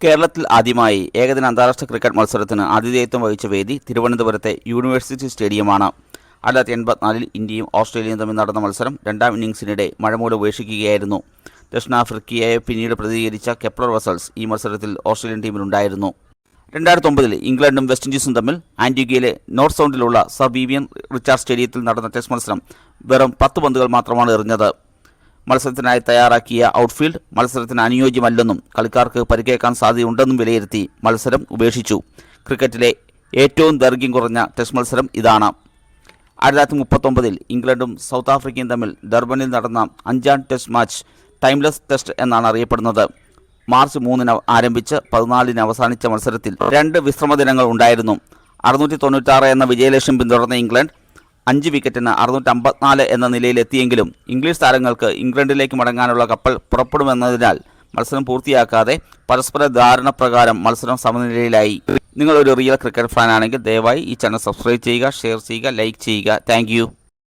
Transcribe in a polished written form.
കേരളത്തിൽ ആദ്യമായി ഏകദിന അന്താരാഷ്ട്ര ക്രിക്കറ്റ് മത്സരത്തിന് ആതിഥേയത്വം വഹിച്ച വേദി തിരുവനന്തപുരത്തെ യൂണിവേഴ്സിറ്റി സ്റ്റേഡിയമാണ്. 1984 ഇന്ത്യയും ഓസ്ട്രേലിയയും തമ്മിൽ നടന്ന മത്സരം രണ്ടാം ഇന്നിംഗ്സിനിടെ മഴ മൂലം ഉപേക്ഷിക്കുകയായിരുന്നു. ദക്ഷിണാഫ്രിക്കയെ പിന്നീട് പ്രതിനിധീകരിച്ച കെപ്ലർ വസൽസ് ഈ മത്സരത്തിൽ ഓസ്ട്രേലിയൻ ടീമിലുണ്ടായിരുന്നു. 2009 ഇംഗ്ലണ്ടും വെസ്റ്റ് ഇൻഡീസും തമ്മിൽ ആന്റിഗ്വയിലെ നോർത്ത് സൗണ്ടിലുള്ള സർ വിവിയൻ റിച്ചാർഡ് സ്റ്റേഡിയത്തിൽ നടന്ന ടെസ്റ്റ് മത്സരം വെറും 10 പന്തുകൾ മാത്രമാണ് എറിഞ്ഞത്. മത്സരത്തിനായി തയ്യാറാക്കിയ ഔട്ട്ഫീൽഡ് മത്സരത്തിന് അനുയോജ്യമല്ലെന്നും കളിക്കാർക്ക് പരിക്കേൽക്കാൻ സാധ്യതയുണ്ടെന്നും വിലയിരുത്തി മത്സരം ഉപേക്ഷിച്ചു. ക്രിക്കറ്റിലെ ഏറ്റവും ദൈർഘ്യം കുറഞ്ഞ ടെസ്റ്റ് മത്സരം ഇതാണ്. 1939 ഇംഗ്ലണ്ടും സൗത്ത് ആഫ്രിക്കയും തമ്മിൽ ഡർബനിൽ നടന്ന 5ാം ടെസ്റ്റ് മാച്ച് ടൈംലെസ് ടെസ്റ്റ് എന്നാണ് അറിയപ്പെടുന്നത്. മാർച്ച് 3 ആരംഭിച്ച് 14 അവസാനിച്ച മത്സരത്തിൽ 2 വിശ്രമ ദിനങ്ങൾ ഉണ്ടായിരുന്നു. 696 എന്ന വിജയലക്ഷ്യം പിന്തുടർന്ന ഇംഗ്ലണ്ട് 5 വിക്കറ്റിന് 654 എന്ന നിലയിലെത്തിയെങ്കിലും ഇംഗ്ലീഷ് താരങ്ങൾക്ക് ഇംഗ്ലണ്ടിലേക്ക് മടങ്ങാനുള്ള കപ്പൽ പുറപ്പെടുമെന്നതിനാൽ മത്സരം പൂർത്തിയാക്കാതെ പരസ്പര ധാരണ പ്രകാരം മത്സരം സമനിലയിലായി. നിങ്ങളൊരു റിയൽ ക്രിക്കറ്റ് ഫാനാണെങ്കിൽ ദയവായി ഈ ചാനൽ സബ്സ്ക്രൈബ് ചെയ്യുക, ഷെയർ ചെയ്യുക, ലൈക്ക് ചെയ്യുക. താങ്ക്